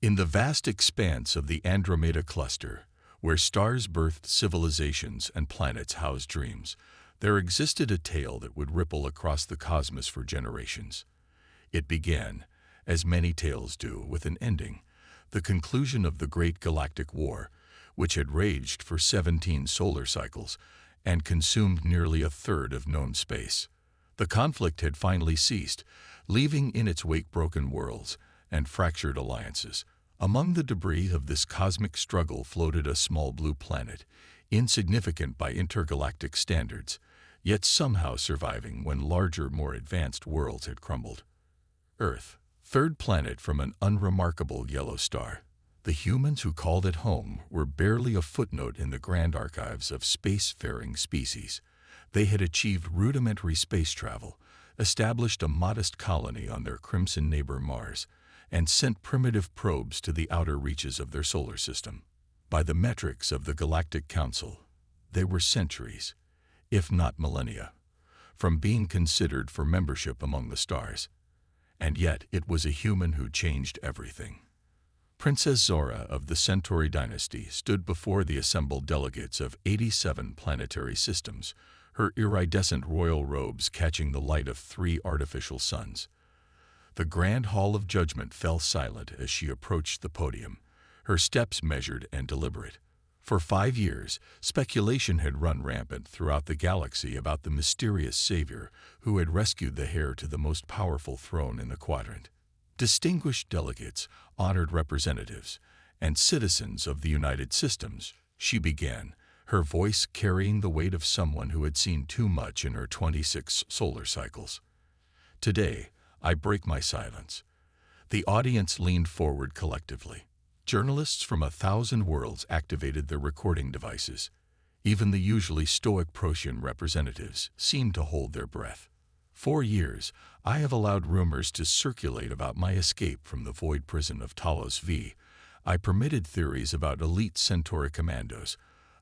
In the vast expanse of the Andromeda cluster, where stars birthed civilizations and planets housed dreams, there existed a tale that would ripple across the cosmos for generations. It began, as many tales do, with an ending, the conclusion of the Great Galactic War, which had raged for 17 solar cycles and consumed nearly a third of known space. The conflict had finally ceased, leaving in its wake broken worlds and fractured alliances. Among the debris of this cosmic struggle floated a small blue planet, insignificant by intergalactic standards, yet somehow surviving when larger, more advanced worlds had crumbled. Earth, third planet from an unremarkable yellow star. The humans who called it home were barely a footnote in the grand archives of spacefaring species. They had achieved rudimentary space travel, established a modest colony on their crimson neighbor Mars, and sent primitive probes to the outer reaches of their solar system. By the metrics of the Galactic Council, they were centuries, if not millennia, from being considered for membership among the stars. And yet it was a human who changed everything. Princess Zora of the Centauri dynasty stood before the assembled delegates of 87 planetary systems, her iridescent royal robes catching the light of 3 artificial suns. The grand hall of judgment fell silent as she approached the podium, her steps measured and deliberate. For 5 years, speculation had run rampant throughout the galaxy about the mysterious savior who had rescued the heir to the most powerful throne in the quadrant. Distinguished delegates, honored representatives, and citizens of the United Systems, she began, her voice carrying the weight of someone who had seen too much in her 26 solar cycles. Today, I break my silence. The audience leaned forward collectively. Journalists from 1,000 worlds activated their recording devices. Even the usually stoic Protean representatives seemed to hold their breath. For years, I have allowed rumors to circulate about my escape from the void prison of Talos V. I permitted theories about elite Centauri commandos,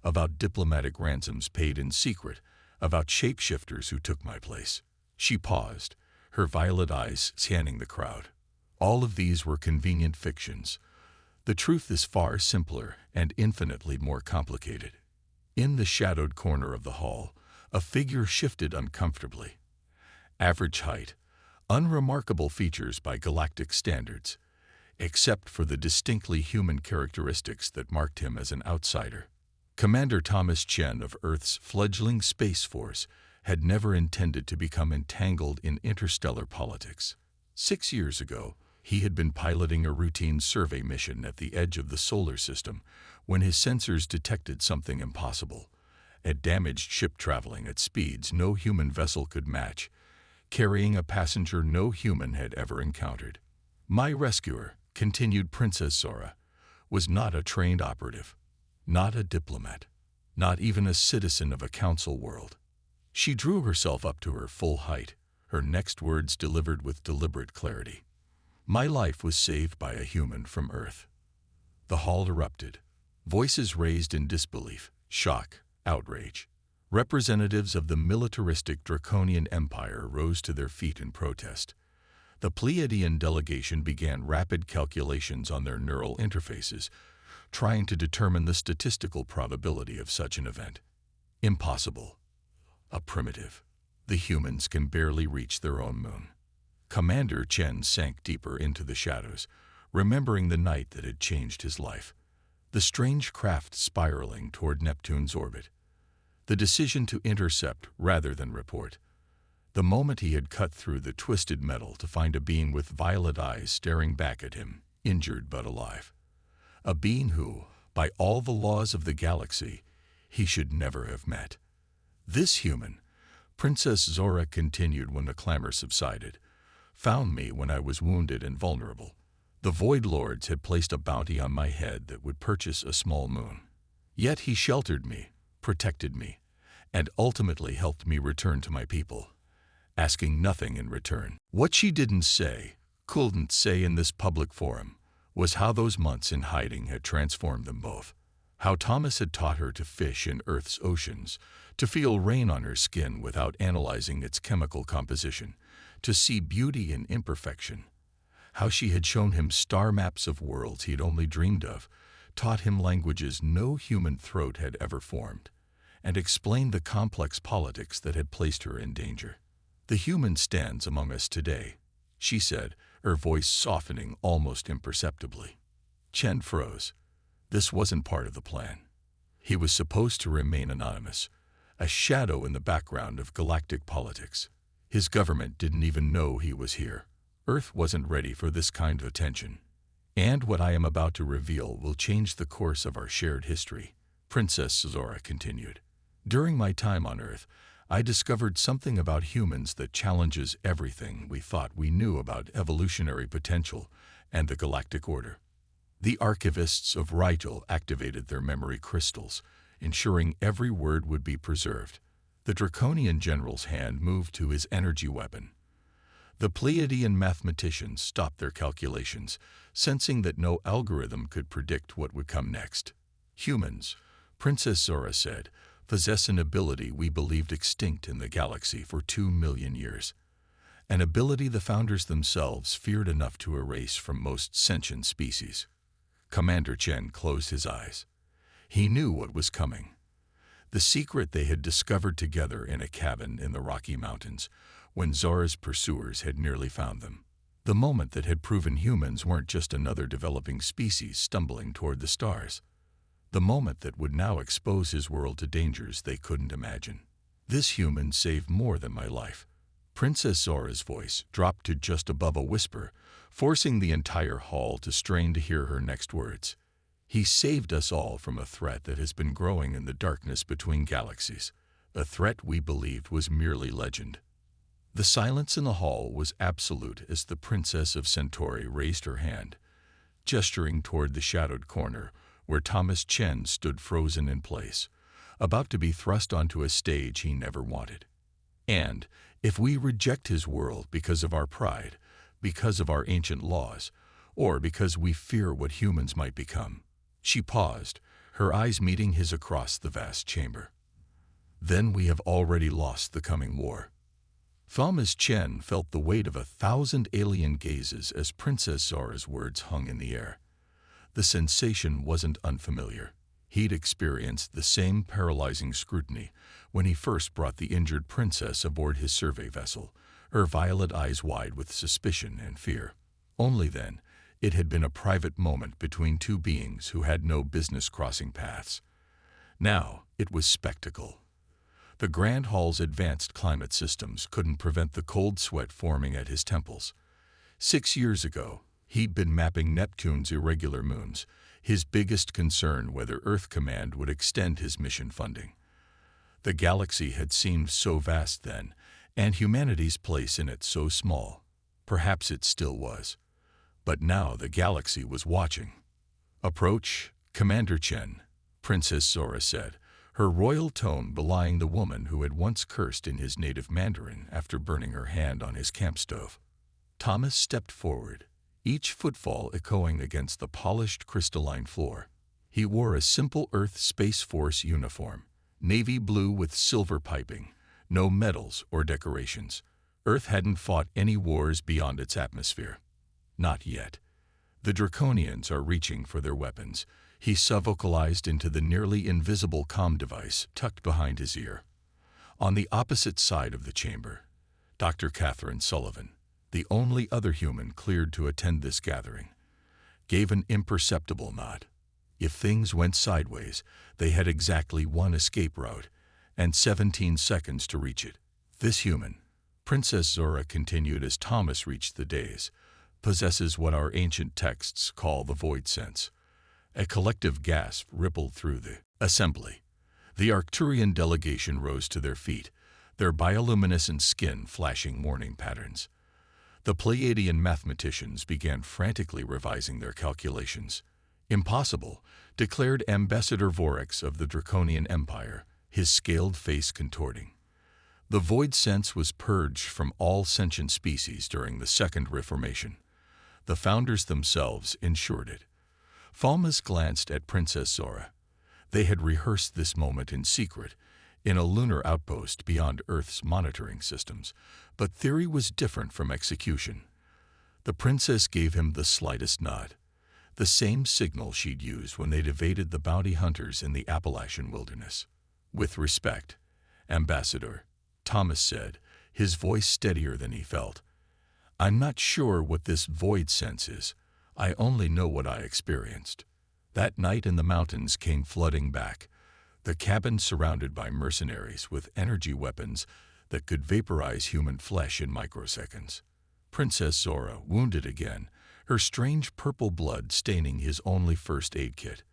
about diplomatic ransoms paid in secret, about shapeshifters who took my place. She paused, her violet eyes scanning the crowd. All of these were convenient fictions. The truth is far simpler and infinitely more complicated. In the shadowed corner of the hall, a figure shifted uncomfortably. Average height, unremarkable features by galactic standards, except for the distinctly human characteristics that marked him as an outsider. Commander Thomas Chen of Earth's fledgling Space Force had never intended to become entangled in interstellar politics. 6 years ago, he had been piloting a routine survey mission at the edge of the solar system when his sensors detected something impossible, a damaged ship traveling at speeds no human vessel could match, carrying a passenger no human had ever encountered. My rescuer, continued Princess Zora, was not a trained operative, not a diplomat, not even a citizen of a council world. She drew herself up to her full height, her next words delivered with deliberate clarity. My life was saved by a human from Earth. The hall erupted. Voices raised in disbelief, shock, outrage. Representatives of the militaristic Draconian Empire rose to their feet in protest. The Pleiadian delegation began rapid calculations on their neural interfaces, trying to determine the statistical probability of such an event. Impossible. A primitive. The humans can barely reach their own moon. Commander Chen sank deeper into the shadows, remembering the night that had changed his life. The strange craft spiraling toward Neptune's orbit. The decision to intercept rather than report. The moment he had cut through the twisted metal to find a being with violet eyes staring back at him, injured but alive. A being who, by all the laws of the galaxy, he should never have met. This human, Princess Zora continued when the clamor subsided, found me when I was wounded and vulnerable. The Void Lords had placed a bounty on my head that would purchase a small moon. Yet he sheltered me, protected me, and ultimately helped me return to my people, asking nothing in return. What she didn't say, couldn't say in this public forum, was how those months in hiding had transformed them both. How Thomas had taught her to fish in Earth's oceans, to feel rain on her skin without analyzing its chemical composition, to see beauty in imperfection. how she had shown him star maps of worlds he'd only dreamed of, taught him languages no human throat had ever formed, and explained the complex politics that had placed her in danger. "The human stands among us today," she said, her voice softening almost imperceptibly. Chen froze. This wasn't part of the plan. He was supposed to remain anonymous, a shadow in the background of galactic politics. His government didn't even know he was here. Earth wasn't ready for this kind of attention. "And what I am about to reveal will change the course of our shared history," Princess Zora continued. "During my time on Earth, I discovered something about humans that challenges everything we thought we knew about evolutionary potential and the galactic order. The archivists of Rigel activated their memory crystals, ensuring every word would be preserved. The Draconian general's hand moved to his energy weapon. The Pleiadian mathematicians stopped their calculations, sensing that no algorithm could predict what would come next. Humans, Princess Zora said, possess an ability we believed extinct in the galaxy for 2 million years. An ability the founders themselves feared enough to erase from most sentient species." Commander Chen closed his eyes. He knew what was coming. The secret they had discovered together in a cabin in the Rocky Mountains, when Zora's pursuers had nearly found them. The moment that had proven humans weren't just another developing species stumbling toward the stars. The moment that would now expose his world to dangers they couldn't imagine. "This human saved more than my life." Princess Zora's voice dropped to just above a whisper, forcing the entire hall to strain to hear her next words. "He saved us all from a threat that has been growing in the darkness between galaxies, a threat we believed was merely legend." The silence in the hall was absolute as the Princess of Centauri raised her hand, gesturing toward the shadowed corner where Thomas Chen stood frozen in place, about to be thrust onto a stage he never wanted. "And if we reject his world because of our pride, because of our ancient laws, or because we fear what humans might become," she paused, her eyes meeting his across the vast chamber, "then we have already lost the coming war." Thomas Chen felt the weight of 1,000 alien gazes as Princess Zora's words hung in the air. The sensation wasn't unfamiliar. He'd experienced the same paralyzing scrutiny when he first brought the injured princess aboard his survey vessel, her violet eyes wide with suspicion and fear. Only then, it had been a private moment between two beings who had no business crossing paths. Now, it was spectacle. The Grand Hall's advanced climate systems couldn't prevent the cold sweat forming at his temples. 6 years ago, he'd been mapping Neptune's irregular moons, his biggest concern whether Earth Command would extend his mission funding. The galaxy had seemed so vast then, and humanity's place in it so small. Perhaps it still was. But now the galaxy was watching. "Approach, Commander Chen," Princess Zora said, her royal tone belying the woman who had once cursed in his native Mandarin after burning her hand on his camp stove. Thomas stepped forward, each footfall echoing against the polished crystalline floor. He wore a simple Earth Space Force uniform, navy blue with silver piping, no medals or decorations. Earth hadn't fought any wars beyond its atmosphere. Not yet. The Draconians are reaching for their weapons, he subvocalized into the nearly invisible comm device tucked behind his ear. On the opposite side of the chamber, Dr. Catherine Sullivan, the only other human cleared to attend this gathering, gave an imperceptible nod. If things went sideways, they had exactly one escape route, and 17 seconds to reach it. "This human," Princess Zora continued as Thomas reached the dais, "possesses what our ancient texts call the void sense." A collective gasp rippled through the assembly. The Arcturian delegation rose to their feet, their bioluminescent skin flashing warning patterns. The Pleiadian mathematicians began frantically revising their calculations. "Impossible," declared Ambassador Vorix of the Draconian Empire, his scaled face contorting. The void sense was purged from all sentient species during the Second Reformation. The founders themselves ensured it. Falmas glanced at Princess Zora. They had rehearsed this moment in secret, in a lunar outpost beyond Earth's monitoring systems, but theory was different from execution. The princess gave him the slightest nod, the same signal she'd used when they'd evaded the bounty hunters in the Appalachian wilderness. "With respect, Ambassador," Thomas said, his voice steadier than he felt. "I'm not sure what this void sense is. I only know what I experienced. That night in the mountains came flooding back, the cabin surrounded by mercenaries with energy weapons that could vaporize human flesh in microseconds. Princess Zora, wounded again, her strange purple blood staining his only first aid kit,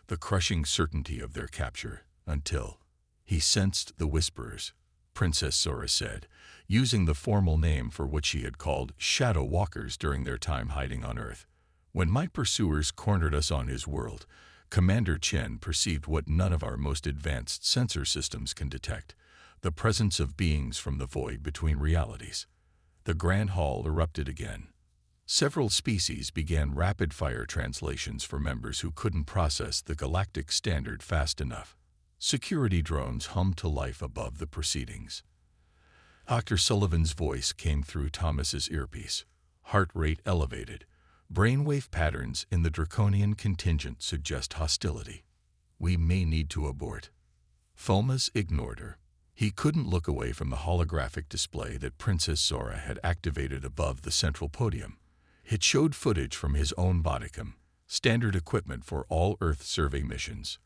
the crushing certainty of their capture, until he sensed the Whisperers," Princess Zora said, using the formal name for what she had called shadow walkers during their time hiding on Earth. "When my pursuers cornered us on his world, Commander Chen perceived what none of our most advanced sensor systems can detect, the presence of beings from the void between realities." The Grand Hall erupted again. Several species began rapid-fire translations for members who couldn't process the Galactic standard fast enough. Security drones hummed to life above the proceedings. Dr. Sullivan's voice came through Thomas's earpiece, heart rate elevated. "Brainwave patterns in the draconian contingent suggest hostility. We may need to abort." Thomas ignored her. He couldn't look away from the holographic display that Princess Zora had activated above the central podium. It showed footage from his own Bodicum, standard equipment for all Earth survey missions.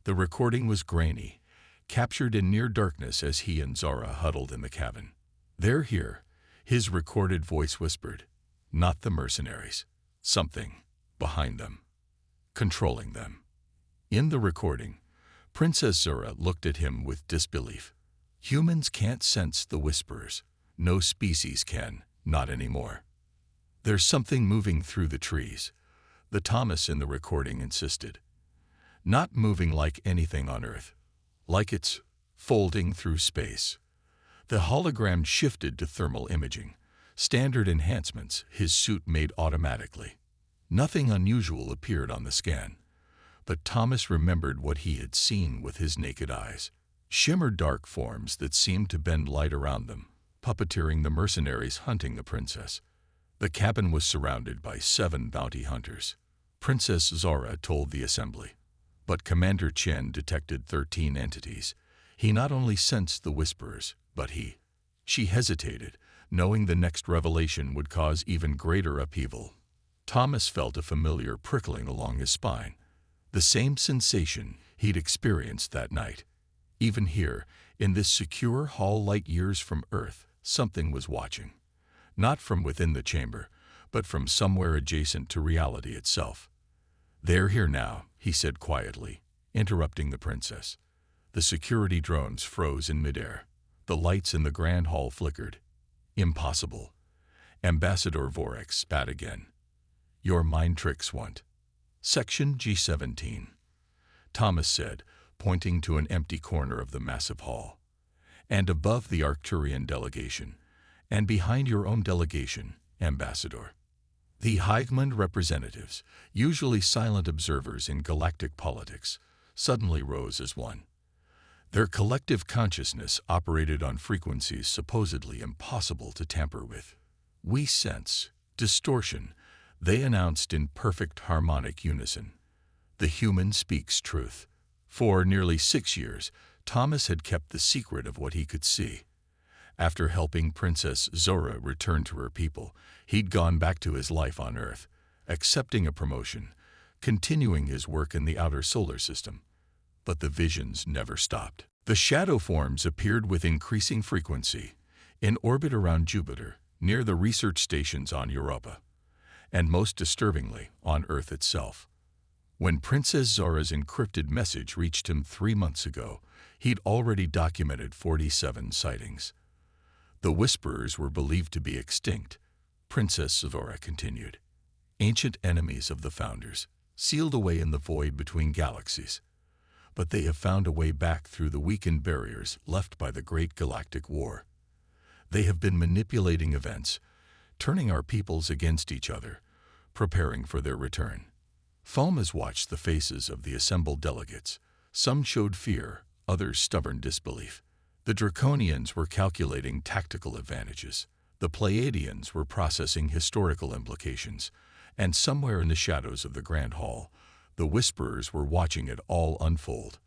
The recording was grainy, captured in near darkness as he and Zora huddled in the cabin. "They're here," his recorded voice whispered. "Not the mercenaries. Something behind them, controlling them." In the recording, Princess Zora looked at him with disbelief. "Humans can't sense the Whisperers. No species can, not anymore." "There's something moving through the trees," the Thomas in the recording insisted. "Not moving like anything on Earth. Like it's folding through space." The hologram shifted to thermal imaging, standard enhancements his suit made automatically. Nothing unusual appeared on the scan, but Thomas remembered what he had seen with his naked eyes. Shimmered dark forms that seemed to bend light around them, puppeteering the mercenaries hunting the princess. The cabin was surrounded by 7 bounty hunters, Princess Zora told the assembly. But Commander Chen detected 13 entities. He not only sensed the Whisperers, but She hesitated, knowing the next revelation would cause even greater upheaval. Thomas felt a familiar prickling along his spine, the same sensation he'd experienced that night. Even here, in this secure hall light years from Earth, something was watching. Not from within the chamber, but from somewhere adjacent to reality itself. "They're here now," he said quietly, interrupting the princess. The security drones froze in midair. The lights in the Grand Hall flickered. "Impossible." Ambassador Vorex spat again. "Your mind tricks won't." "Section G17, Thomas said, pointing to an empty corner of the massive hall. "And above the Arcturian delegation, and behind your own delegation, Ambassador." The Highcommand representatives, usually silent observers in galactic politics, suddenly rose as one. Their collective consciousness operated on frequencies supposedly impossible to tamper with. "We sense distortion," they announced in perfect harmonic unison. "The human speaks truth." For nearly 6 years, Thomas had kept the secret of what he could see. After helping Princess Zora return to her people, he'd gone back to his life on Earth, accepting a promotion, continuing his work in the outer solar system. But the visions never stopped. The shadow forms appeared with increasing frequency, in orbit around Jupiter, near the research stations on Europa, and most disturbingly, on Earth itself. When Princess Zora's encrypted message reached him 3 months ago, he'd already documented 47 sightings. The Whisperers were believed to be extinct, Princess Zora continued. Ancient enemies of the Founders, sealed away in the void between galaxies. But they have found a way back through the weakened barriers left by the Great Galactic War. They have been manipulating events, turning our peoples against each other, preparing for their return. Thomas watched the faces of the assembled delegates. Some showed fear, others stubborn disbelief. The Draconians were calculating tactical advantages, The Pleiadians were processing historical implications, and somewhere in the shadows of the Grand Hall, the Whisperers were watching it all unfold.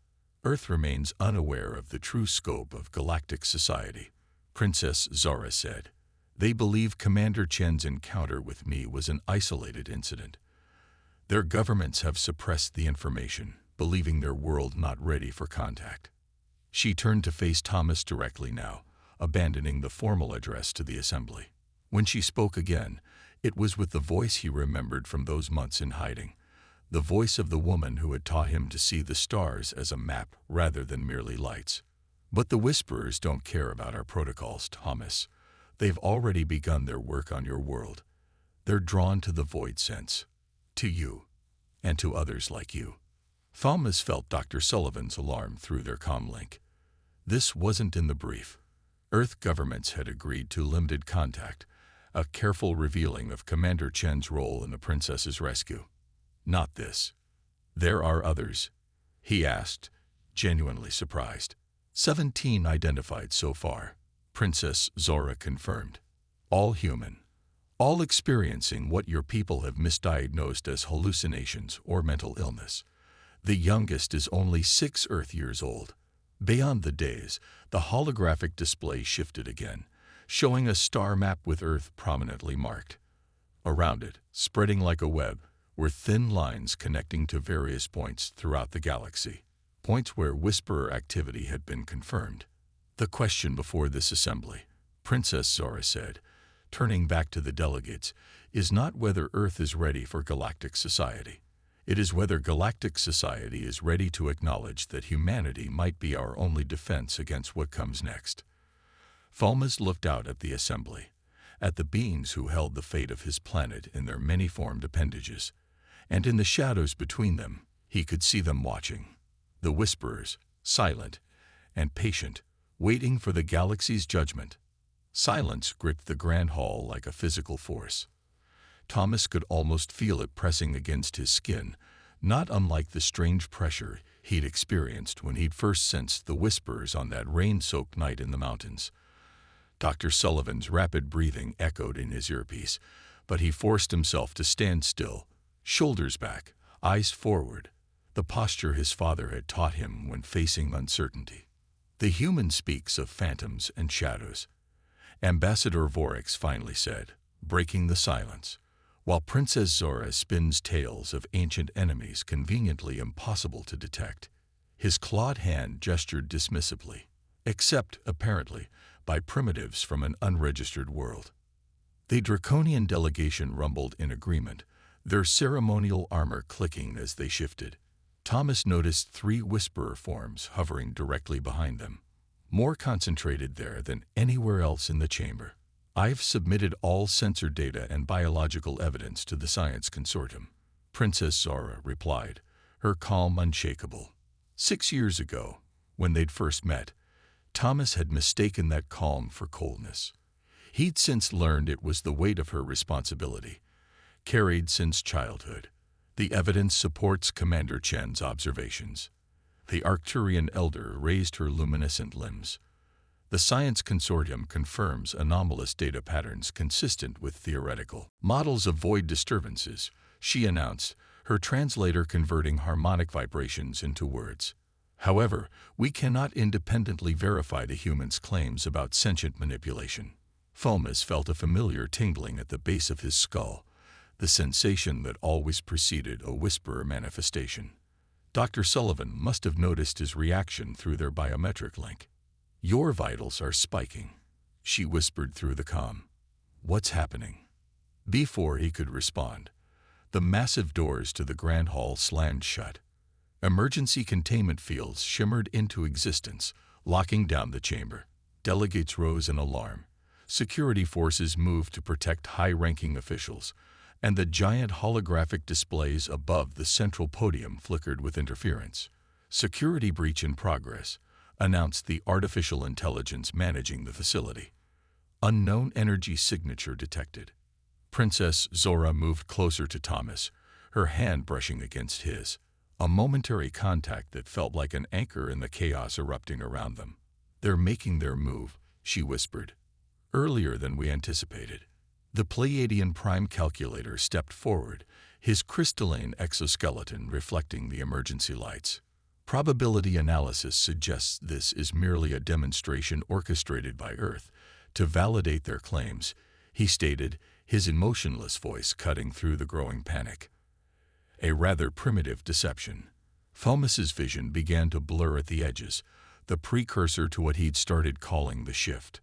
Earth remains unaware of the true scope of galactic society, Princess Zora said. They believe Commander Chen's encounter with me was an isolated incident. Their governments have suppressed the information, believing their world not ready for contact. She turned to face Thomas directly now, abandoning the formal address to the assembly. When she spoke again, it was with the voice he remembered from those months in hiding, the voice of the woman who had taught him to see the stars as a map rather than merely lights. But the Whisperers don't care about our protocols, Thomas. They've already begun their work on your world. They're drawn to the void sense, to you, and to others like you. Thomas felt Dr. Sullivan's alarm through their comlink. This wasn't in the brief. Earth governments had agreed to limited contact, a careful revealing of Commander Chen's role in the princess's rescue. Not this. There are others, he asked, genuinely surprised. 17 identified so far, Princess Zora confirmed. All human. All experiencing what your people have misdiagnosed as hallucinations or mental illness. The youngest is only 6 Earth years old. Beyond the days, the holographic display shifted again, showing a star map with Earth prominently marked. Around it, spreading like a web, were thin lines connecting to various points throughout the galaxy, points where Whisperer activity had been confirmed. The question before this assembly, Princess Zora said, turning back to the delegates, is not whether Earth is ready for galactic society. It is whether galactic society is ready to acknowledge that humanity might be our only defense against what comes next. Falmaz looked out at the assembly, at the beings who held the fate of his planet in their many-formed appendages, and in the shadows between them, he could see them watching. The Whisperers, silent and patient, waiting for the galaxy's judgment. Silence gripped the Grand Hall like a physical force. Thomas could almost feel it pressing against his skin, not unlike the strange pressure he'd experienced when he'd first sensed the Whisperers on that rain-soaked night in the mountains. Dr. Sullivan's rapid breathing echoed in his earpiece, but he forced himself to stand still, shoulders back, eyes forward, the posture his father had taught him when facing uncertainty. The human speaks of phantoms and shadows, Ambassador Vorix finally said, breaking the silence, while Princess Zora spins tales of ancient enemies conveniently impossible to detect. His clawed hand gestured dismissively, except, apparently, by primitives from an unregistered world. The Draconian delegation rumbled in agreement, their ceremonial armor clicking as they shifted. Thomas noticed 3 Whisperer forms hovering directly behind them, more concentrated there than anywhere else in the chamber. I've submitted all sensor data and biological evidence to the Science Consortium, Princess Zora replied, her calm unshakable. 6 years ago, when they'd first met, Thomas had mistaken that calm for coldness. He'd since learned it was the weight of her responsibility, carried since childhood. The evidence supports Commander Chen's observations. The Arcturian elder raised her luminescent limbs. The Science Consortium confirms anomalous data patterns consistent with theoretical models of void disturbances, she announced, her translator converting harmonic vibrations into words. However, we cannot independently verify the human's claims about sentient manipulation. Falmaz felt a familiar tingling at the base of his skull, the sensation that always preceded a Whisperer manifestation. Dr. Sullivan must have noticed his reaction through their biometric link. Your vitals are spiking, she whispered through the comm. What's happening? Before he could respond, the massive doors to the Grand Hall slammed shut. Emergency containment fields shimmered into existence, locking down the chamber. Delegates rose in alarm. Security forces moved to protect high-ranking officials, and the giant holographic displays above the central podium flickered with interference. Security breach in progress, announced the artificial intelligence managing the facility. Unknown energy signature detected. Princess Zora moved closer to Thomas, her hand brushing against his. A momentary contact that felt like an anchor in the chaos erupting around them. They're making their move, she whispered. earlier than we anticipated. The Pleiadian prime calculator stepped forward, his crystalline exoskeleton reflecting the emergency lights. Probability analysis suggests this is merely a demonstration orchestrated by Earth to validate their claims, he stated, his emotionless voice cutting through the growing panic. A rather primitive deception. Thomas's vision began to blur at the edges, the precursor to what he'd started calling the shift.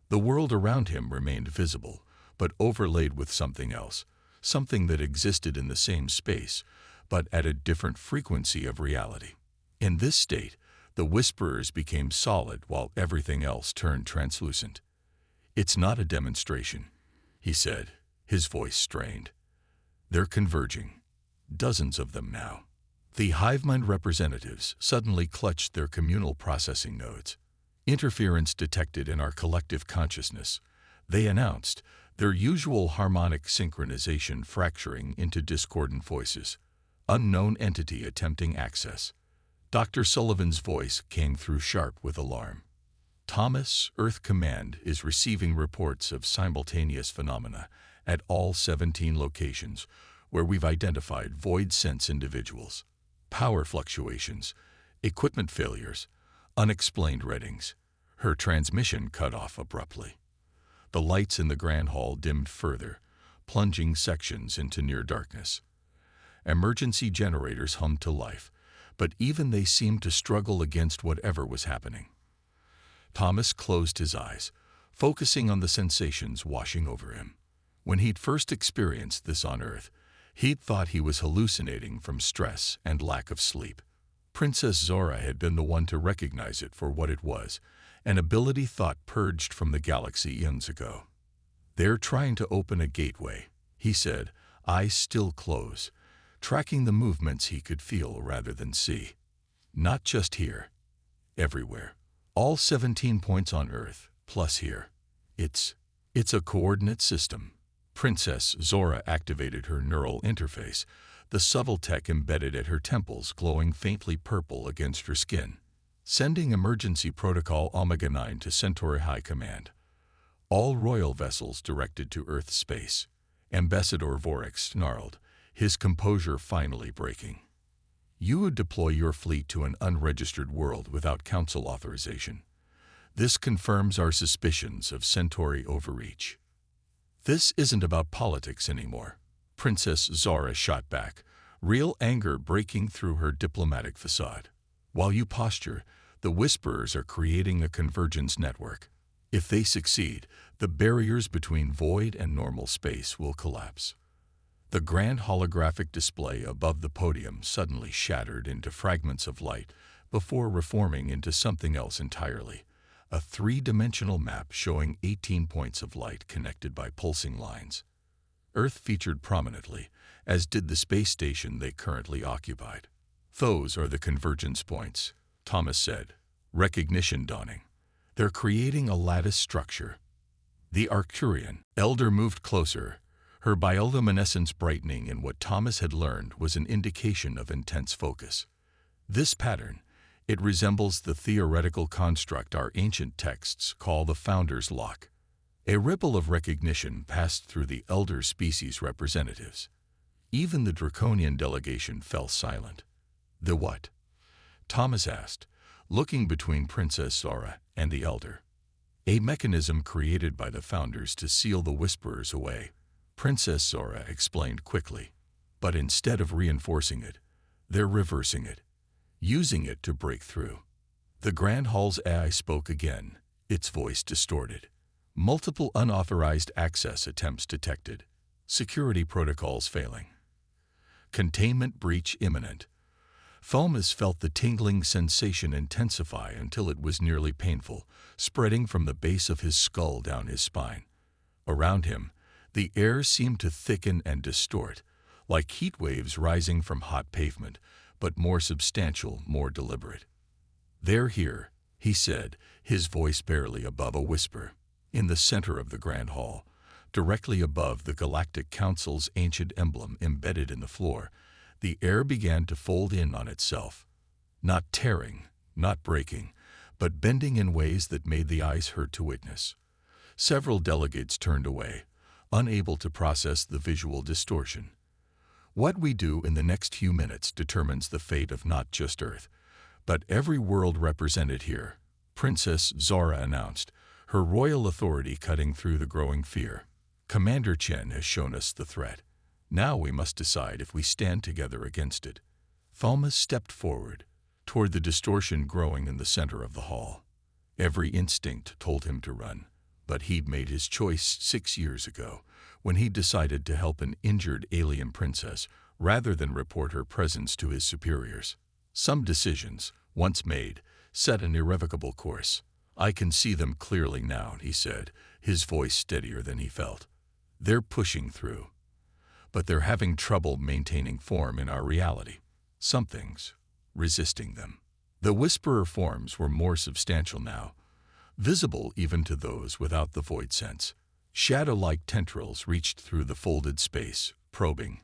The world around him remained visible, but overlaid with something else, something that existed in the same space, but at a different frequency of reality. In this state, the whisperers became solid while everything else turned translucent. "It's not a demonstration," he said, his voice strained. "They're converging. Dozens of them now." The HiveMind representatives suddenly clutched their communal processing nodes. "Interference detected in our collective consciousness," they announced, their usual harmonic synchronization fracturing into discordant voices. "Unknown entity attempting access." Dr. Sullivan's voice came through sharp with alarm. "Thomas, Earth Command is receiving reports of simultaneous phenomena at all 17 locations where we've identified void-sense individuals. Power fluctuations, equipment failures, unexplained readings." Her transmission cut off abruptly. The lights in the grand hall dimmed further, plunging sections into near darkness. Emergency generators hummed to life, but even they seemed to struggle against whatever was happening. Thomas closed his eyes, focusing on the sensations washing over him. When he'd first experienced this on Earth, he'd thought he was hallucinating from stress and lack of sleep. Princess Zora had been the one to recognize it for what it was, an ability thought purged from the galaxy eons ago. "They're trying to open a gateway," he said, eyes still closed, tracking the movements he could feel rather than see. "Not just here. Everywhere. All 17 points on Earth, plus here. It's a coordinate system." Princess Zora activated her neural interface, the subtle tech embedded at her temples glowing faintly purple against her skin. "Sending emergency protocol Omega-9 to Centauri High Command. All royal vessels directed to Earth space." Ambassador Vorik snarled, his composure finally breaking. "You would deploy your fleet to an unregistered world without council authorization. This confirms our suspicions of Centauri overreach." "This isn't about politics anymore," Princess Zora shot back, real anger breaking through her diplomatic facade. "While you posture, the Whisperers are creating a convergence network. If they succeed, the barriers between void and normal space will collapse." The grand holographic display above the podium suddenly shattered into fragments of light before reforming into something else entirely, a three-dimensional map showing 18 points of light connected by pulsing lines. Earth featured prominently, as did the space station they currently occupied. "Those are the convergence points," Thomas said, recognition dawning. "They're creating a lattice structure." The Arcturian elder moved closer, her bioluminescence brightening in what Thomas had learned was an indication of intense focus. "This pattern, it resembles the theoretical construct our ancient texts call the Founder's Lock." A ripple of recognition passed through the elder species representatives. Even the Draconian delegation fell silent. "The what?" Thomas asked, looking between Princess Zora and the elder. "A mechanism created by the Founders to seal the Whisperers away," Princess Zora explained quickly. "But instead of reinforcing it, they're reversing it, using it to break through." The Grand Hall's AI spoke again, its voice distorted. "Multiple unauthorized access attempts detected. Security protocols failing. Containment breach imminent." Thomas felt the tingling sensation intensify until it was nearly painful, spreading from the base of his skull down his spine. Around him, the air seemed to thicken and distort, like heat waves rising from hot pavement, but more substantial, more deliberate. "They're here," he said, his voice barely above a whisper. In the center of the Grand Hall, directly above the Galactic Council's ancient emblem embedded in the floor, the air began to fold in on itself. Not tearing, not breaking, but bending in ways that made the eyes hurt to witness. Several delegates turned away, unable to process the visual distortion. What we do in the next few minutes determines the fate of not just Earth, but every world represented here, Princess Zora announced, her royal authority cutting through the growing fear. Commander Chen has shown us the threat. Now we must decide if we stand together against it. Thomas stepped forward, toward the distortion growing in the center of the hall. Every instinct told him to run, but he'd made his choice 6 years ago, when he decided to help an injured alien princess rather than report her presence to his superiors. Some decisions, once made, set an irrevocable course. I can see them clearly now, he said, his voice steadier than he felt. They're pushing through, but they're having trouble maintaining form in our reality. Something's resisting them. The Whisperer forms were more substantial now, visible even to those without the void sense. Shadow-like tendrils reached through the folded space, probing,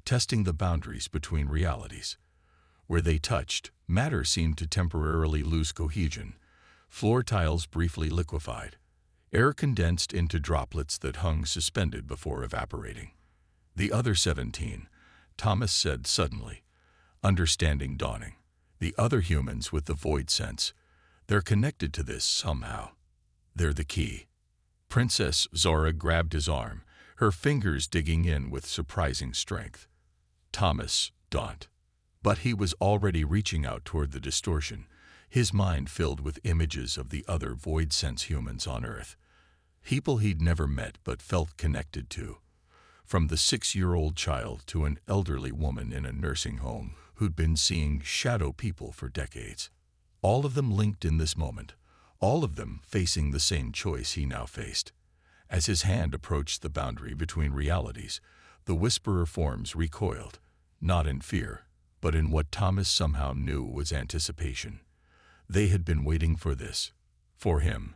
testing the boundaries between realities. Where they touched, matter seemed to temporarily lose cohesion. Floor tiles briefly liquefied. Air condensed into droplets that hung suspended before evaporating. The other 17, Thomas said suddenly, understanding dawning. The other humans with the void sense. They're connected to this somehow. They're the key. Princess Zora grabbed his arm, her fingers digging in with surprising strength. Thomas, daunt. But he was already reaching out toward the distortion, his mind filled with images of the other void sense humans on Earth. People he'd never met but felt connected to. From the 6-year-old child to an elderly woman in a nursing home who'd been seeing shadow people for decades. All of them linked in this moment, all of them facing the same choice he now faced. As his hand approached the boundary between realities, the Whisperer forms recoiled, not in fear, but in what Thomas somehow knew was anticipation. They had been waiting for this, for him,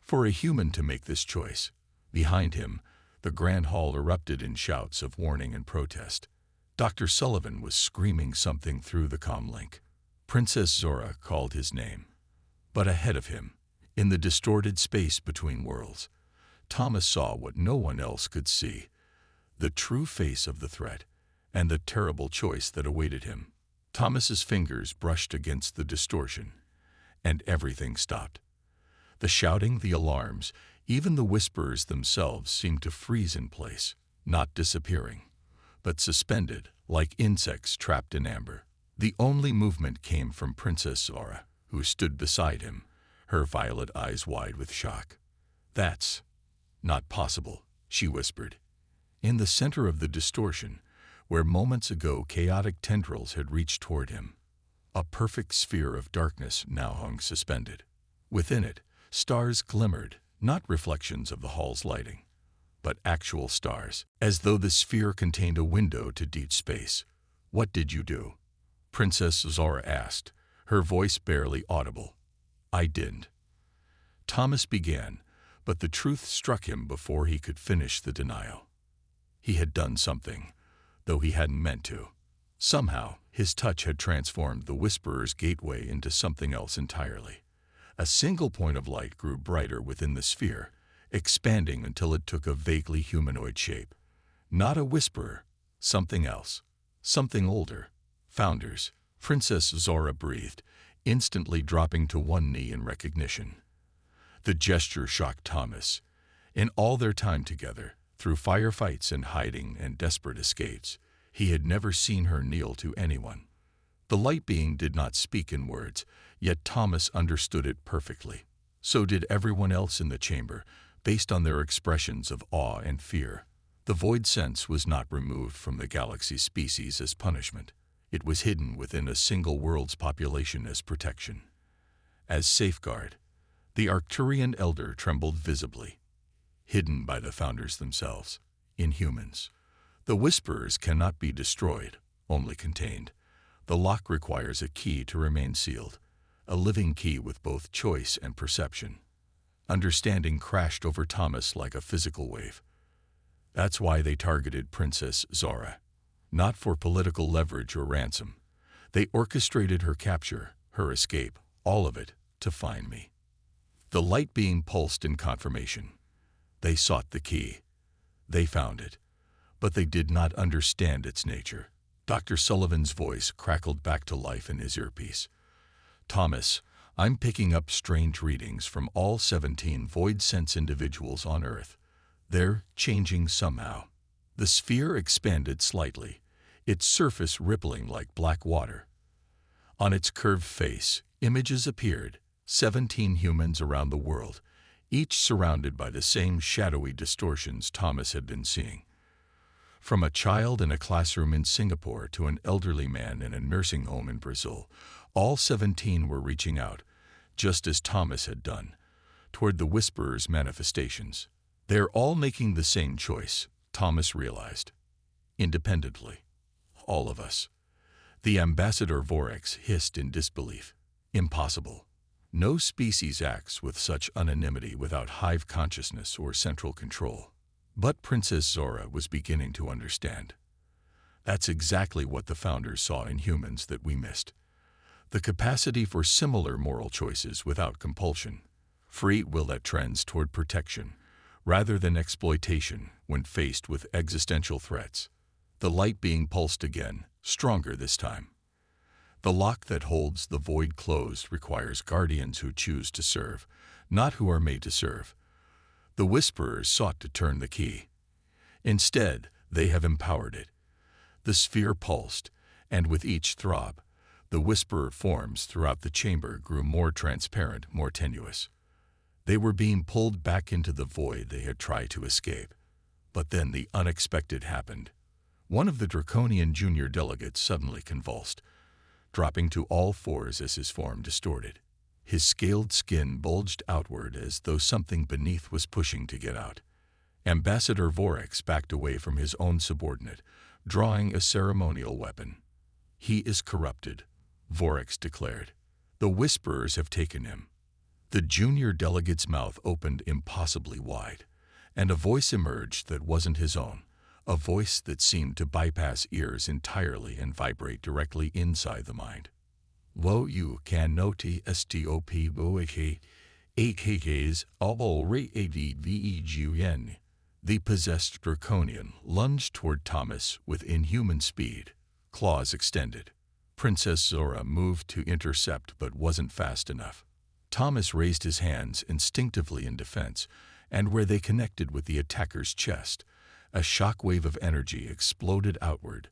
for a human to make this choice. Behind him, the grand hall erupted in shouts of warning and protest. Dr. Sullivan was screaming something through the comlink. Princess Zora called his name. But ahead of him, in the distorted space between worlds, Thomas saw what no one else could see, the true face of the threat and the terrible choice that awaited him. Thomas's fingers brushed against the distortion, and everything stopped. The shouting, the alarms, even the Whisperers themselves seemed to freeze in place, not disappearing, but suspended like insects trapped in amber. The only movement came from Princess Zora, who stood beside him, her violet eyes wide with shock. "That's not possible," she whispered. In the center of the distortion, where moments ago chaotic tendrils had reached toward him, a perfect sphere of darkness now hung suspended. Within it, stars glimmered, not reflections of the hall's lighting, but actual stars, as though the sphere contained a window to deep space. "What did you do?" Princess Zora asked, her voice barely audible. "I didn't." Thomas began, but the truth struck him before he could finish the denial. He had done something, though he hadn't meant to. Somehow, his touch had transformed the Whisperer's gateway into something else entirely. A single point of light grew brighter within the sphere, expanding until it took a vaguely humanoid shape. Not a Whisperer, something else, something older. "Founders," Princess Zora breathed, instantly dropping to one knee in recognition. The gesture shocked Thomas. In all their time together, through firefights and hiding and desperate escapes, he had never seen her kneel to anyone. The light being did not speak in words, yet Thomas understood it perfectly. So did everyone else in the chamber, based on their expressions of awe and fear. The void sense was not removed from the galaxy's species as punishment. It was hidden within a single world's population as protection. As safeguard, the Arcturian elder trembled visibly, hidden by the founders themselves, inhumans. The Whisperers cannot be destroyed, only contained. The lock requires a key to remain sealed, a living key with both choice and perception. Understanding crashed over Thomas like a physical wave. That's why they targeted Princess Zora. Not for political leverage or ransom. They orchestrated her capture, her escape, all of it, to find me. The light being pulsed in confirmation. They sought the key. They found it. But they did not understand its nature. Dr. Sullivan's voice crackled back to life in his earpiece. Thomas, I'm picking up strange readings from all 17 void sense individuals on Earth. They're changing somehow. The sphere expanded slightly, its surface rippling like black water. On its curved face, images appeared, 17 humans around the world, each surrounded by the same shadowy distortions Thomas had been seeing. From a child in a classroom in Singapore to an elderly man in a nursing home in Brazil, all 17 were reaching out, just as Thomas had done, toward the Whisperer's manifestations. They're all making the same choice, Thomas realized. Independently. All of us. The Ambassador Vorix hissed in disbelief. Impossible. No species acts with such unanimity without hive consciousness or central control. But Princess Zora was beginning to understand. That's exactly what the Founders saw in humans that we missed. The capacity for similar moral choices without compulsion. Free will that trends toward protection, rather than exploitation when faced with existential threats. The light being pulsed again, stronger this time. The lock that holds the void closed requires guardians who choose to serve, not who are made to serve. The Whisperers sought to turn the key. Instead, they have empowered it. The sphere pulsed, and with each throb, the Whisperer forms throughout the chamber grew more transparent, more tenuous. They were being pulled back into the void they had tried to escape. But then the unexpected happened. One of the Draconian junior delegates suddenly convulsed, dropping to all fours as his form distorted. His scaled skin bulged outward as though something beneath was pushing to get out. Ambassador Vorix backed away from his own subordinate, drawing a ceremonial weapon. He is corrupted, Vorix declared. The Whisperers have taken him. The junior delegate's mouth opened impossibly wide, and a voice emerged that wasn't his own, a voice that seemed to bypass ears entirely and vibrate directly inside the mind. Wo you can noti stop boike, AKKs all re-ADVEGUN. The possessed Draconian lunged toward Thomas with inhuman speed, claws extended. Princess Zora moved to intercept but wasn't fast enough. Thomas raised his hands instinctively in defense, and where they connected with the attacker's chest, a shockwave of energy exploded outward,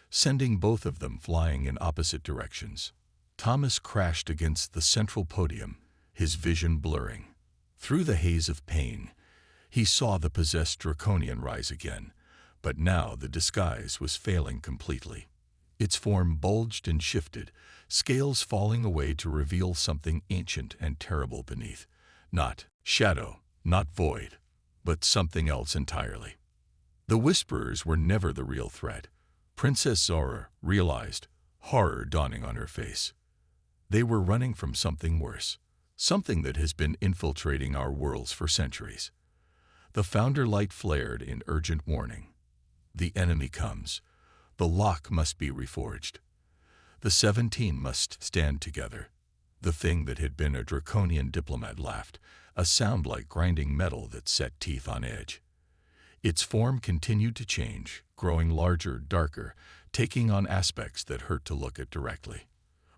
sending both of them flying in opposite directions. Thomas crashed against the central podium, his vision blurring. Through the haze of pain, he saw the possessed Draconian rise again, but now the disguise was failing completely. Its form bulged and shifted, scales falling away to reveal something ancient and terrible beneath. Not shadow, not void, but something else entirely. The Whisperers were never the real threat. Princess Zora realized, horror dawning on her face. They were running from something worse, something that has been infiltrating our worlds for centuries. The Founder light flared in urgent warning. The enemy comes. The lock must be reforged. The 17 must stand together. The thing that had been a Draconian diplomat laughed, a sound like grinding metal that set teeth on edge. Its form continued to change, growing larger, darker, taking on aspects that hurt to look at directly.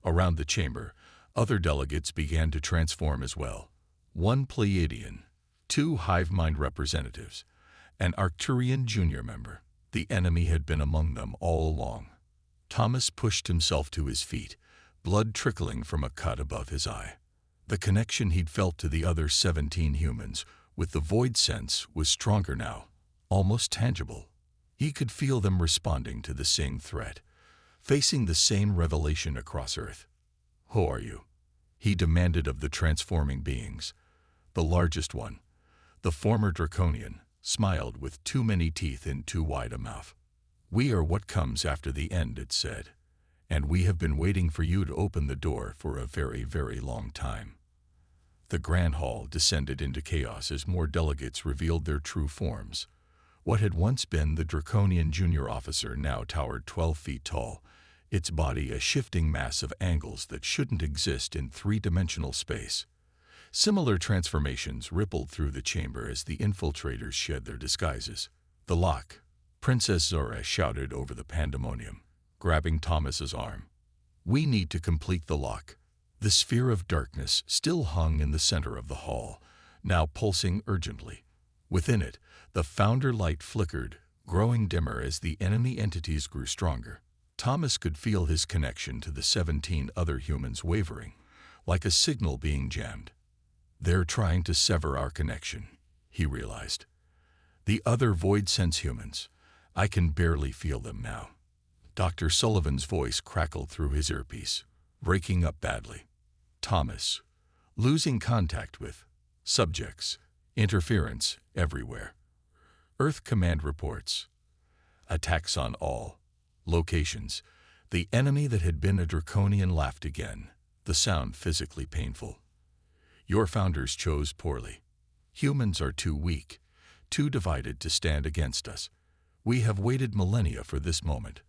Around the chamber, other delegates began to transform as well. One Pleiadian, 2 hive mind representatives, an Arcturian junior member. The enemy had been among them all along. Thomas pushed himself to his feet, blood trickling from a cut above his eye. The connection he'd felt to the other 17 humans, with the void sense, was stronger now, almost tangible. He could feel them responding to the same threat, facing the same revelation across Earth. Who are you? He demanded of the transforming beings. The largest one, the former Draconian, smiled with too many teeth in too wide a mouth. We are what comes after the end, it said, and we have been waiting for you to open the door for a very, very long time. The grand hall descended into chaos as more delegates revealed their true forms. What had once been the Draconian junior officer now towered 12 feet tall, its body a shifting mass of angles that shouldn't exist in 3-dimensional space. Similar transformations rippled through the chamber as the infiltrators shed their disguises. "The lock!" Princess Zora shouted over the pandemonium, grabbing Thomas's arm. "We need to complete the lock." The sphere of darkness still hung in the center of the hall, now pulsing urgently. Within it, the founder light flickered, growing dimmer as the enemy entities grew stronger. Thomas could feel his connection to the 17 other humans wavering, like a signal being jammed. "They're trying to sever our connection," he realized. "The other void sense humans. I can barely feel them now." Dr. Sullivan's voice crackled through his earpiece, breaking up badly. "Thomas, losing contact with subjects, interference everywhere. Earth Command reports. Attacks on all locations." The enemy that had been a draconian laughed again, the sound physically painful. "Your founders chose poorly. Humans are too weak, too divided to stand against us. We have waited millennia for this moment.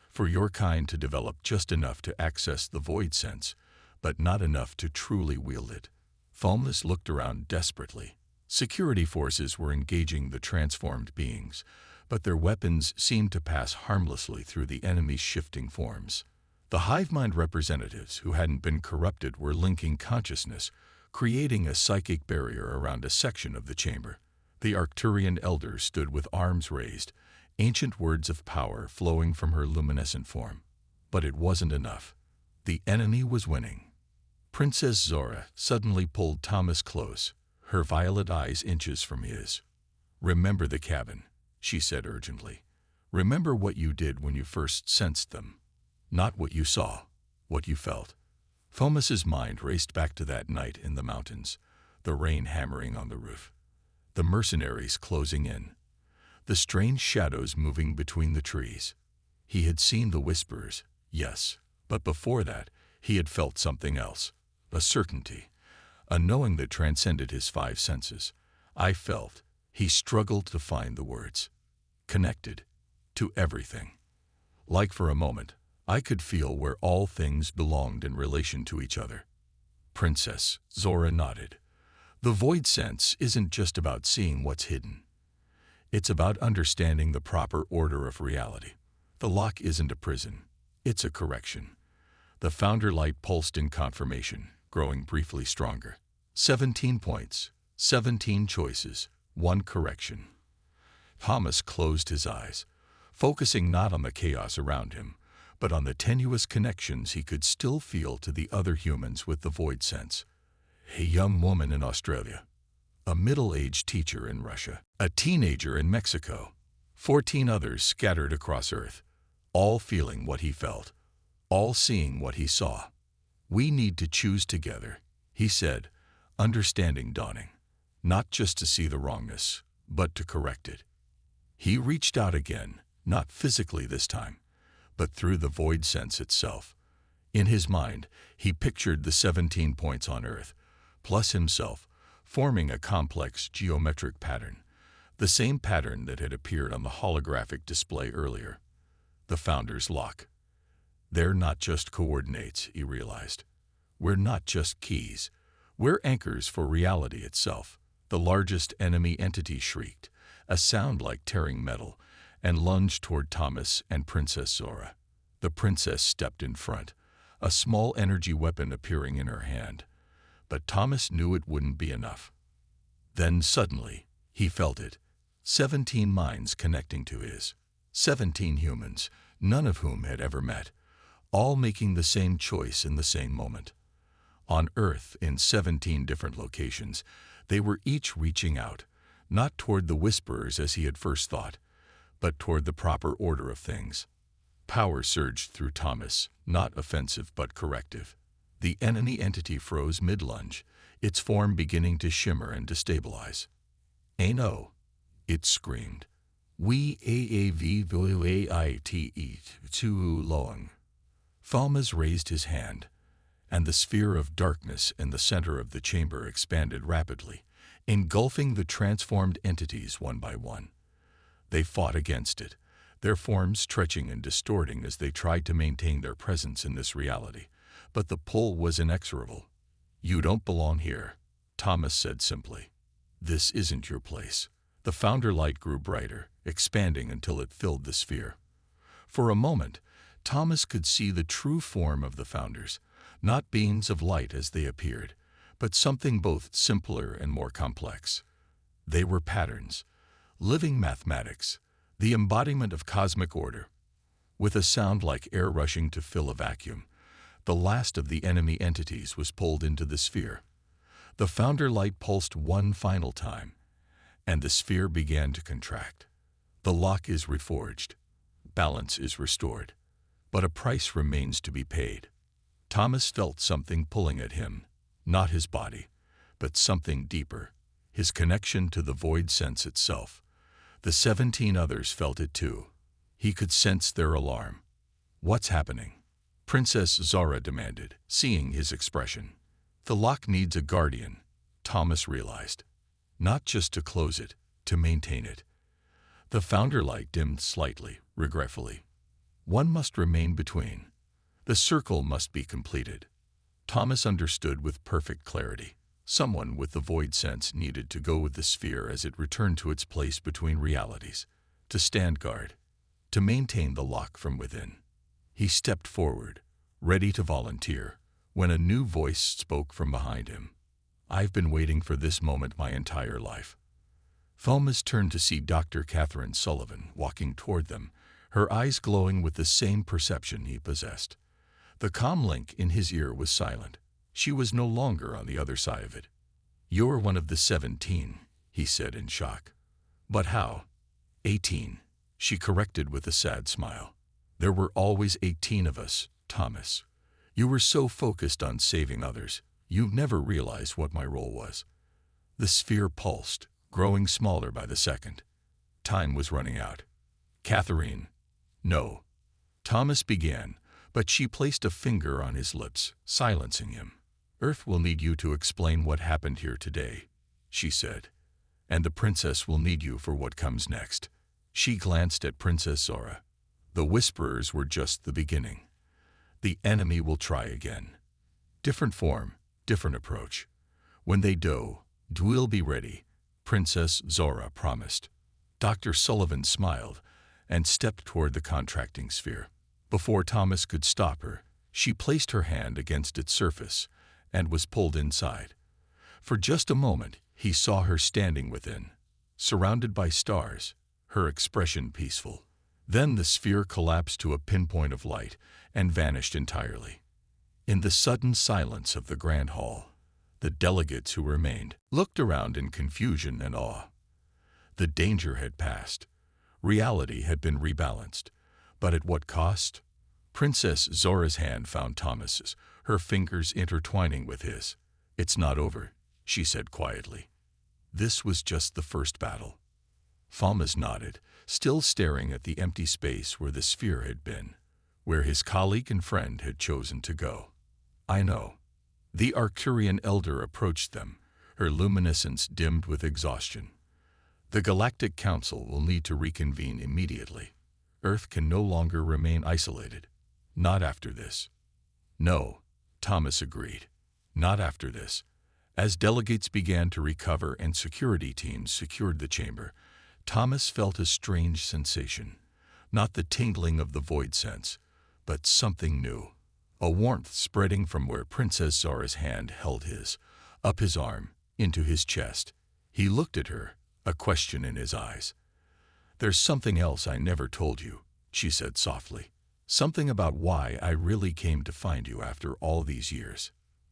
For your kind to develop just enough to access the void sense, but not enough to truly wield it." Thomas looked around desperately. Security forces were engaging the transformed beings, but their weapons seemed to pass harmlessly through the enemy's shifting forms. The hive mind representatives who hadn't been corrupted were linking consciousness, creating a psychic barrier around a section of the chamber. The Arcturian elder stood with arms raised, ancient words of power flowing from her luminescent form. But it wasn't enough. The enemy was winning. Princess Zora suddenly pulled Thomas close, her violet eyes inches from his. "Remember the cabin," she said urgently. "Remember what you did when you first sensed them. Not what you saw, what you felt." Thomas's mind raced back to that night in the mountains, the rain hammering on the roof, the mercenaries closing in, the strange shadows moving between the trees. He had seen the whispers, yes, but before that, he had felt something else, a certainty, a knowing that transcended his 5 senses. "I felt," he struggled to find the words, "connected to everything. Like for a moment, I could feel where all things belonged in relation to each other." Princess Zora nodded. "The void sense isn't just about seeing what's hidden. It's about understanding the proper order of reality. The lock isn't a prison, it's a correction." The founder light pulsed in confirmation, growing briefly stronger. 17 points, 17 choices, 1 correction. Thomas closed his eyes, focusing not on the chaos around him, but on the tenuous connections he could still feel to the other humans with the void sense. A young woman in Australia, a middle-aged teacher in Russia, a teenager in Mexico, 14 others scattered across Earth, all feeling what he felt, all seeing what he saw. "We need to choose together," he said, understanding dawning, "not just to see the wrongness, but to correct it." He reached out again, not physically this time, but through the void sense itself. In his mind, he pictured the 17 points on Earth, plus himself, forming a complex geometric pattern, the same pattern that had appeared on the holographic display earlier. The Founder's Lock. "They're not just coordinates," he realized. "We're not just keys. We're anchors for reality itself." The largest enemy entity shrieked, a sound like tearing metal, and lunged toward Thomas and Princess Zora. The princess stepped in front, a small energy weapon appearing in her hand. But Thomas knew it wouldn't be enough. Then suddenly, he felt it. 17 minds connecting to his. 17 humans, none of whom had ever met, all making the same choice in the same moment. On Earth, in 17 different locations, they were each reaching out, not toward the Whisperers as he had first thought, but toward the proper order of things. Power surged through Thomas, not offensive but corrective. The enemy entity froze mid-lunge, its form beginning to shimmer and destabilize. "No!" it screamed. "We aavvoite too long." Thomas raised his hand, and the sphere of darkness in the center of the chamber expanded rapidly, engulfing the transformed entities one by one. They fought against it, their forms stretching and distorting as they tried to maintain their presence in this reality. But the pull was inexorable. "You don't belong here." Thomas said simply. "This isn't your place." The founder light grew brighter, expanding until it filled the sphere. For a moment, Thomas could see the true form of the founders, not beings of light as they appeared, but something both simpler and more complex. They were patterns, living mathematics, the embodiment of cosmic order. With a sound like air rushing to fill a vacuum, the last of the enemy entities was pulled into the sphere. The founder light pulsed one final time, and the sphere began to contract. The lock is reforged. Balance is restored. But a price remains to be paid. Thomas felt something pulling at him, not his body, but something deeper, his connection to the void sense itself. The 17 others felt it too. He could sense their alarm. "What's happening?" Princess Zora demanded, seeing his expression. "The lock needs a guardian," Thomas realized. "Not just to close it, to maintain it." The founder light dimmed slightly, regretfully. One must remain between. The circle must be completed. Thomas understood with perfect clarity. Someone with the void sense needed to go with the sphere as it returned to its place between realities, to stand guard, to maintain the lock from within. He stepped forward, ready to volunteer, when a new voice spoke from behind him. "I've been waiting for this moment my entire life." Thomas turned to see Dr. Catherine Sullivan walking toward them, her eyes glowing with the same perception he possessed. The calm link in his ear was silent. She was no longer on the other side of it. "You're one of the 17, he said in shock. "But how?" 18, she corrected with a sad smile. "There were always 18 of us, Thomas. You were so focused on saving others, you never realized what my role was." The sphere pulsed, growing smaller by the second. Time was running out. "Catherine." "No." Thomas began, but she placed a finger on his lips, silencing him. "Earth will need you to explain what happened here today," she said. "And the princess will need you for what comes next." She glanced at Princess Zora. "The Whisperers were just the beginning. The enemy will try again. Different form, different approach. When they do, we'll be ready," Princess Zora promised. Dr. Sullivan smiled and stepped toward the contracting sphere. Before Thomas could stop her, she placed her hand against its surface and was pulled inside. For just a moment, he saw her standing within, surrounded by stars, her expression peaceful. Then the sphere collapsed to a pinpoint of light and vanished entirely. In the sudden silence of the grand hall, the delegates who remained looked around in confusion and awe. The danger had passed. Reality had been rebalanced. But at what cost? Princess Zora's hand found Thomas's, her fingers intertwining with his. "It's not over," she said quietly. "This was just the first battle." Thomas nodded, still staring at the empty space where the sphere had been, where his colleague and friend had chosen to go. "I know." The Arcturian elder approached them, her luminescence dimmed with exhaustion. "The Galactic Council will need to reconvene immediately. Earth can no longer remain isolated. Not after this." "No," Thomas agreed. "Not after this." As delegates began to recover and security teams secured the chamber, Thomas felt a strange sensation. Not the tingling of the void sense, but something new. A warmth spreading from where Princess Zora's hand held his, up his arm, into his chest. He looked at her, a question in his eyes. "There's something else I never told you," she said softly. "Something about why I really came to find you after all these years."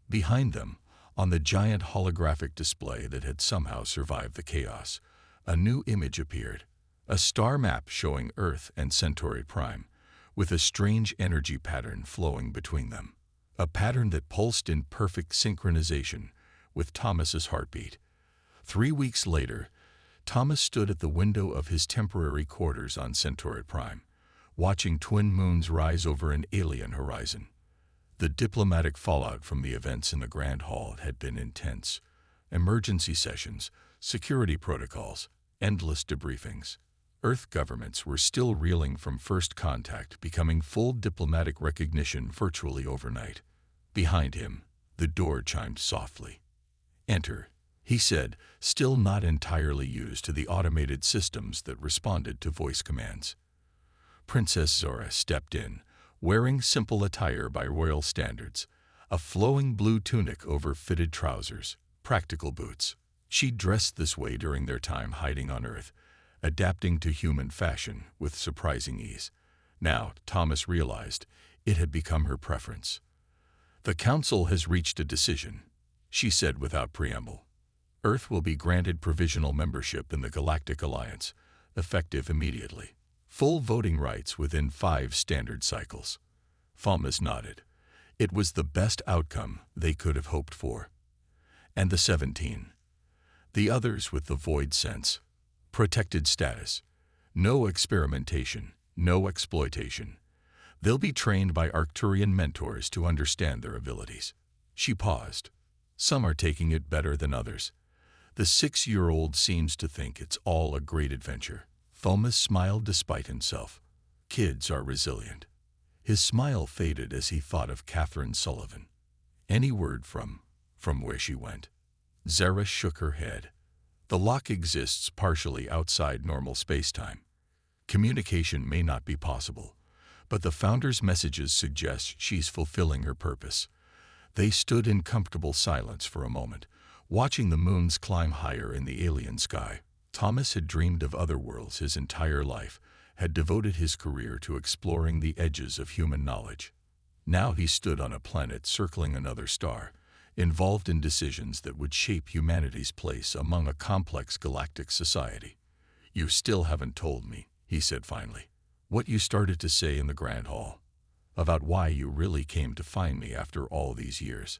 Behind them, on the giant holographic display that had somehow survived the chaos, a new image appeared. A star map showing Earth and Centauri Prime, with a strange energy pattern flowing between them. A pattern that pulsed in perfect synchronization with Thomas's heartbeat. 3 weeks later, Thomas stood at the window of his temporary quarters on Centauri Prime, watching twin moons rise over an alien horizon. The diplomatic fallout from the events in the Grand Hall had been intense. Emergency sessions, security protocols, endless debriefings. Earth governments were still reeling from first contact becoming full diplomatic recognition virtually overnight. Behind him, the door chimed softly. "Enter," he said, still not entirely used to the automated systems that responded to voice commands. Princess Zora stepped in, wearing simple attire by royal standards, a flowing blue tunic over fitted trousers, practical boots. She dressed this way during their time hiding on Earth, adapting to human fashion with surprising ease. Now, Thomas realized, it had become her preference. "The Council has reached a decision," she said without preamble. "Earth will be granted provisional membership in the Galactic Alliance, effective immediately. Full voting rights within 5 standard cycles." Thomas nodded. It was the best outcome they could have hoped for. And the 17. The others with the void sense. Protected status. No experimentation, no exploitation. They'll be trained by Arcturian mentors to understand their abilities. She paused. Some are taking it better than others. The 6-year-old seems to think it's all a great adventure. Thomas smiled despite himself. Kids are resilient. His smile faded as he thought of Catherine Sullivan. Any word from where she went? Zara shook her head. The lock exists partially outside normal space-time. Communication may not be possible, but the Founder's messages suggest she's fulfilling her purpose. They stood in comfortable silence for a moment, watching the moons climb higher in the alien sky. Thomas had dreamed of other worlds his entire life, had devoted his career to exploring the edges of human knowledge. Now he stood on a planet circling another star, involved in decisions that would shape humanity's place among a complex galactic society. "You still haven't told me," he said finally, "what you started to say in the Grand Hall, about why you really came to find me after all these years."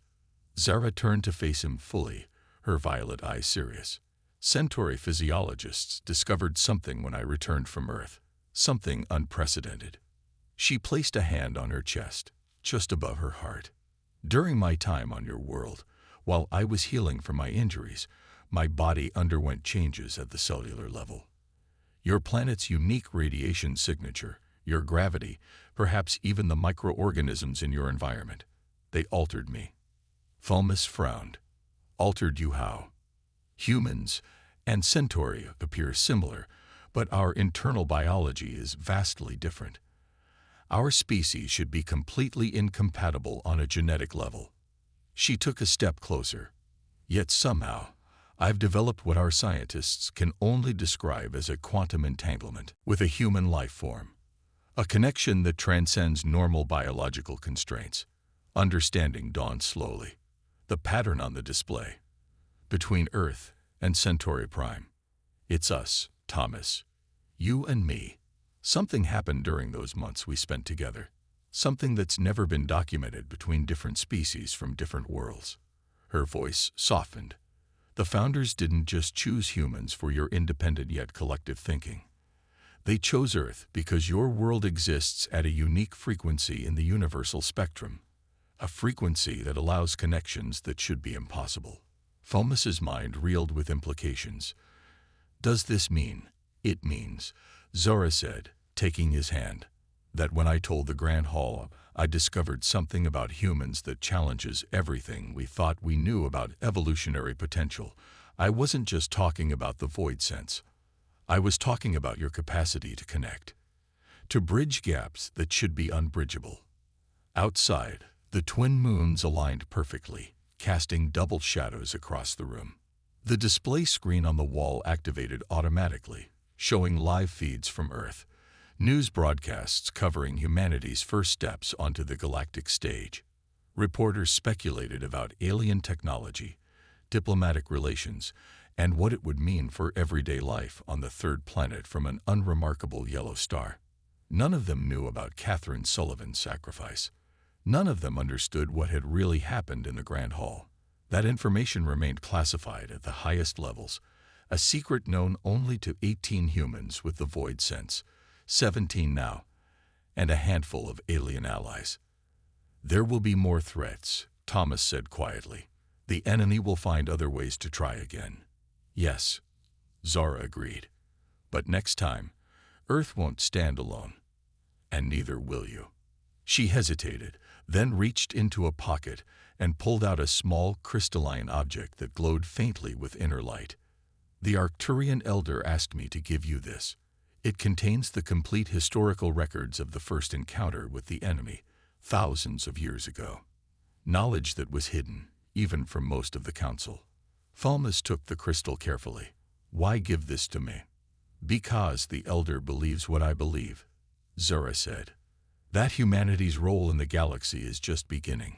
Zara turned to face him fully, her violet eyes serious. "Centauri physiologists discovered something when I returned from Earth, something unprecedented." She placed a hand on her chest, just above her heart. "During my time on your world, while I was healing from my injuries, my body underwent changes at the cellular level. Your planet's unique radiation signature, your gravity, perhaps even the microorganisms in your environment, they altered me." Thomas frowned. "Altered you how?" "Humans and Centauri appear similar, but our internal biology is vastly different. Our species should be completely incompatible on a genetic level." She took a step closer. "Yet somehow, I've developed what our scientists can only describe as a quantum entanglement with a human life form. A connection that transcends normal biological constraints." Understanding dawned slowly. "The pattern on the display. Between Earth and Centauri Prime. It's us, Thomas. You and me. Something happened during those months we spent together. Something that's never been documented between different species from different worlds." Her voice softened. "The Founders didn't just choose humans for your independent yet collective thinking. They chose Earth because your world exists at a unique frequency in the universal spectrum, a frequency that allows connections that should be impossible." Thomas's mind reeled with implications. "Does this mean?" "It means," Zora said, taking his hand, "that when I told the Grand Hall I discovered something about humans that challenges everything we thought we knew about evolutionary potential, I wasn't just talking about the void sense. I was talking about your capacity to connect, to bridge gaps that should be unbridgeable." Outside, the twin moons aligned perfectly, casting double shadows across the room. The display screen on the wall activated automatically, showing live feeds from Earth, news broadcasts covering humanity's first steps onto the galactic stage. Reporters speculated about alien technology, diplomatic relations, and what it would mean for everyday life on the third planet from an unremarkable yellow star. None of them knew about Catherine Sullivan's sacrifice. None of them understood what had really happened in the Grand Hall. That information remained classified at the highest levels, a secret known only to 18 humans with the void sense, 17 now, and a handful of alien allies. "There will be more threats," Thomas said quietly. "The enemy will find other ways to try again." "Yes," Zara agreed. "But next time, Earth won't stand alone. And neither will you." She hesitated, then reached into a pocket and pulled out a small crystalline object that glowed faintly with inner light. The Arcturian elder asked me to give you this. It contains the complete historical records of the first encounter with the enemy, thousands of years ago. Knowledge that was hidden, even from most of the council. Falmus took the crystal carefully. Why give this to me? Because the elder believes what I believe, Zura said. That humanity's role in the galaxy is just beginning.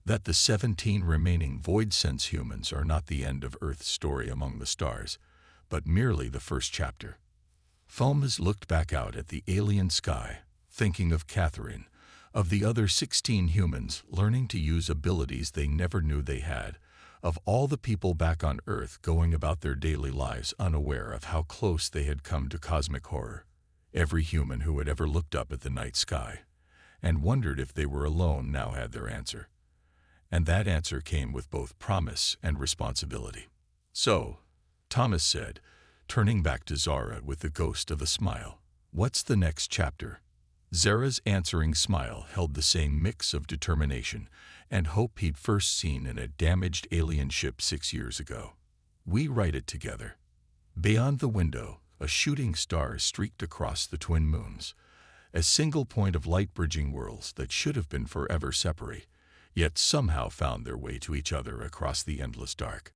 That the 17 remaining void-sense humans are not the end of Earth's story among the stars, but merely the first chapter. Falmus looked back out at the alien sky, thinking of Catherine, of the other 16 humans learning to use abilities they never knew they had, of all the people back on Earth going about their daily lives unaware of how close they had come to cosmic horror. Every human who had ever looked up at the night sky and wondered if they were alone now had their answer. And that answer came with both promise and responsibility. So, Thomas said, turning back to Zara with the ghost of a smile, "What's the next chapter?" Zara's answering smile held the same mix of determination and hope he'd first seen in a damaged alien ship 6 years ago. "We write it together." Beyond the window, a shooting star streaked across the twin moons, a single point of light bridging worlds that should have been forever separate, yet somehow found their way to each other across the endless dark.